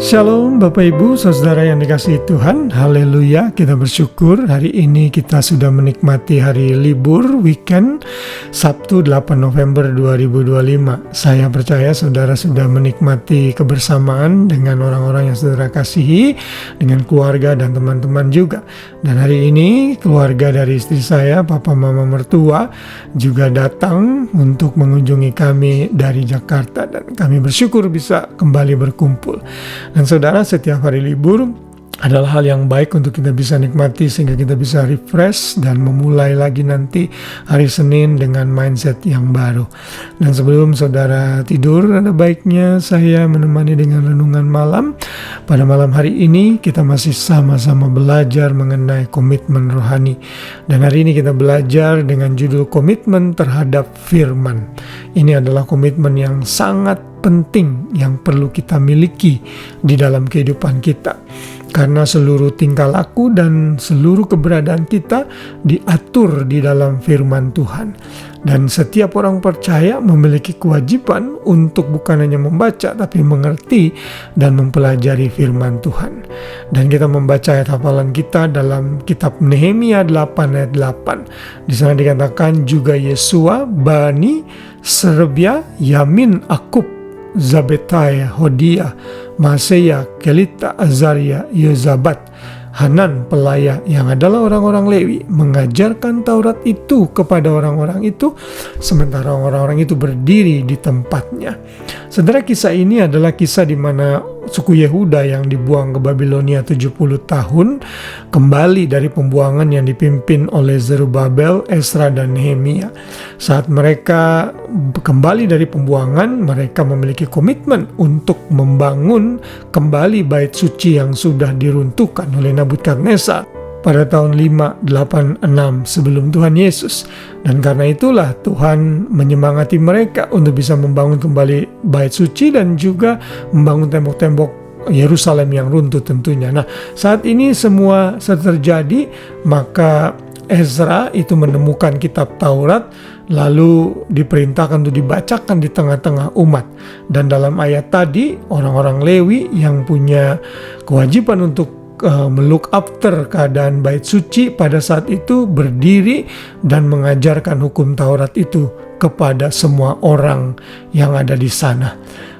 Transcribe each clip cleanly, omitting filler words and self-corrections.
Shalom Bapak Ibu, Saudara yang dikasihi Tuhan. Haleluya, kita bersyukur hari ini kita sudah menikmati hari libur weekend Sabtu 8 November 2025. Saya percaya saudara sudah menikmati kebersamaan dengan orang-orang yang saudara kasihi, dengan keluarga dan teman-teman juga. Dan hari ini keluarga dari istri saya, Papa Mama mertua, juga datang untuk mengunjungi kami dari Jakarta, dan kami bersyukur bisa kembali berkumpul. Dan saudara, setiap hari libur adalah hal yang baik untuk kita bisa nikmati sehingga kita bisa refresh dan memulai lagi nanti hari Senin dengan mindset yang baru. Dan sebelum saudara tidur, ada baiknya saya menemani dengan renungan malam. Pada malam hari ini kita masih sama-sama belajar mengenai komitmen rohani. Dan hari ini kita belajar dengan judul komitmen terhadap firman. Ini adalah komitmen yang sangat penting yang perlu kita miliki di dalam kehidupan kita. Karena seluruh tingkah laku dan seluruh keberadaan kita diatur di dalam firman Tuhan. Dan setiap orang percaya memiliki kewajiban untuk bukan hanya membaca, tapi mengerti dan mempelajari firman Tuhan. Dan kita membaca ayat hafalan kita dalam kitab Nehemia 8 ayat 8. Di sana dikatakan juga Yesua, Bani, Serebia, Yamin, Akub, Zabetai, Hodia, Maseya, Kelita, Azaria, Yozabat, Hanan, pelaya yang adalah orang-orang Lewi, mengajarkan Taurat itu kepada orang-orang itu, sementara orang-orang itu berdiri di tempatnya. Saudara, kisah ini adalah kisah di mana suku Yehuda yang dibuang ke Babilonia 70 tahun kembali dari pembuangan yang dipimpin oleh Zerubabel, Esra, dan Nehemia. Saat mereka kembali dari pembuangan, mereka memiliki komitmen untuk membangun kembali bait suci yang sudah diruntuhkan oleh Nebukadnezar pada tahun 586 sebelum Tuhan Yesus. Dan karena itulah Tuhan menyemangati mereka untuk bisa membangun kembali bait suci dan juga membangun tembok-tembok Yerusalem yang runtuh tentunya. Nah, saat ini semua terjadi, maka Ezra itu menemukan kitab Taurat, lalu diperintahkan untuk dibacakan di tengah-tengah umat. Dan dalam ayat tadi, orang-orang Lewi yang punya kewajiban untuk melook after keadaan bait suci pada saat itu berdiri dan mengajarkan hukum Taurat itu kepada semua orang yang ada di sana.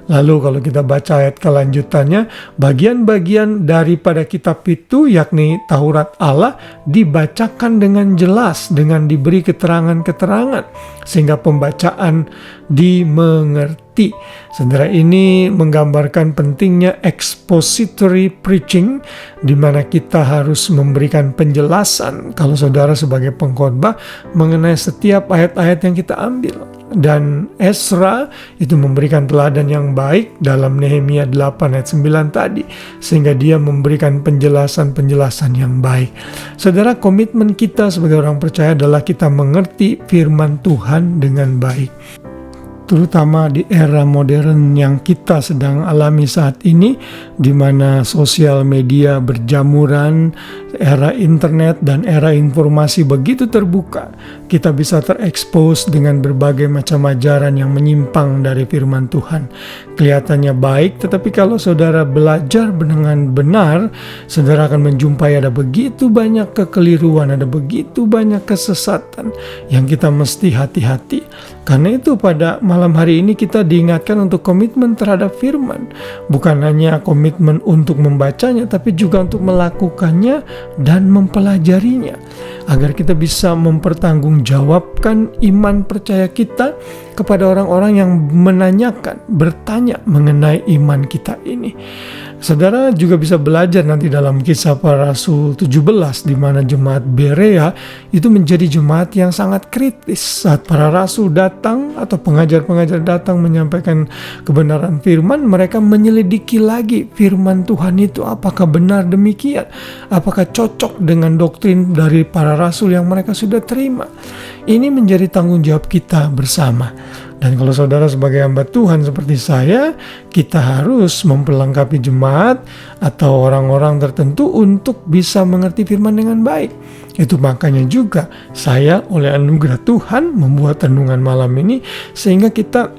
Lalu kalau kita baca ayat kelanjutannya, bagian-bagian daripada kitab itu, yakni Taurat Allah, dibacakan dengan jelas, dengan diberi keterangan-keterangan, sehingga pembacaan dimengerti. Saudara, ini menggambarkan pentingnya expository preaching, di mana kita harus memberikan penjelasan kalau saudara sebagai pengkhotbah mengenai setiap ayat-ayat yang kita ambil. Dan Ezra itu memberikan teladan yang baik dalam Nehemia 8 ayat 9 tadi, sehingga dia memberikan penjelasan-penjelasan yang baik. Saudara, komitmen kita sebagai orang percaya adalah kita mengerti firman Tuhan dengan baik. Terutama di era modern yang kita sedang alami saat ini, di mana sosial media berjamuran, era internet dan era informasi begitu terbuka, kita bisa terekspos dengan berbagai macam ajaran yang menyimpang dari firman Tuhan. Kelihatannya baik, tetapi kalau saudara belajar dengan benar, saudara akan menjumpai ada begitu banyak kekeliruan, ada begitu banyak kesesatan yang kita mesti hati-hati. Karena itu pada malam hari ini kita diingatkan untuk komitmen terhadap firman. Bukan hanya komitmen untuk membacanya, tapi juga untuk melakukannya dan mempelajarinya. Agar kita bisa mempertanggungjawabkan iman percaya kita kepada orang-orang yang menanyakan, bertanya mengenai iman kita ini. Saudara juga bisa belajar nanti dalam Kisah Para Rasul 17, di mana jemaat Berea itu menjadi jemaat yang sangat kritis. Saat para rasul datang atau pengajar-pengajar datang menyampaikan kebenaran firman, mereka menyelidiki lagi firman Tuhan itu apakah benar demikian, apakah cocok dengan doktrin dari para rasul yang mereka sudah terima. Ini menjadi tanggung jawab kita bersama. Dan kalau saudara sebagai hamba Tuhan seperti saya, kita harus memperlengkapi jemaat atau orang-orang tertentu untuk bisa mengerti firman dengan baik. Itu makanya juga saya oleh anugerah Tuhan membuat renungan malam ini, sehingga kita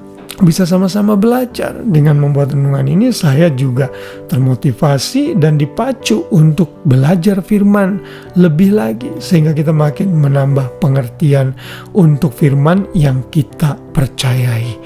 bisa sama-sama belajar. Dengan membuat renungan ini saya juga termotivasi dan dipacu untuk belajar firman lebih lagi, sehingga kita makin menambah pengertian untuk firman yang kita percayai.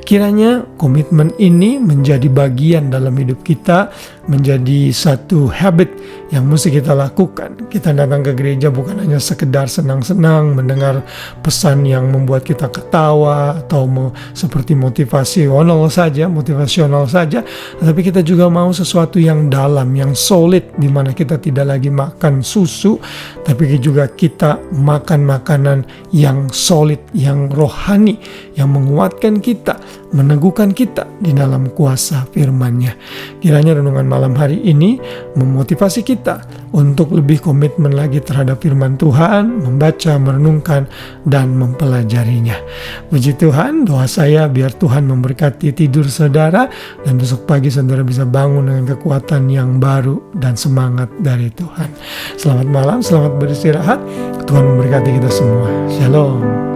Kiranya komitmen ini menjadi bagian dalam hidup kita, menjadi satu habit yang mesti kita lakukan. Kita datang ke gereja bukan hanya sekedar senang-senang mendengar pesan yang membuat kita ketawa atau seperti motivasional saja, tapi kita juga mau sesuatu yang dalam, yang solid, di mana kita tidak lagi makan susu, tapi juga kita makan makanan yang solid, yang rohani, yang menguatkan kita, meneguhkan kita di dalam kuasa firman-Nya. Kiranya renungan malam hari ini memotivasi kita untuk lebih komitmen lagi terhadap firman Tuhan, membaca, merenungkan, dan mempelajarinya. Puji Tuhan, doa saya biar Tuhan memberkati tidur saudara, dan besok pagi saudara bisa bangun dengan kekuatan yang baru dan semangat dari Tuhan. Selamat malam, selamat beristirahat. Tuhan memberkati kita semua. Shalom.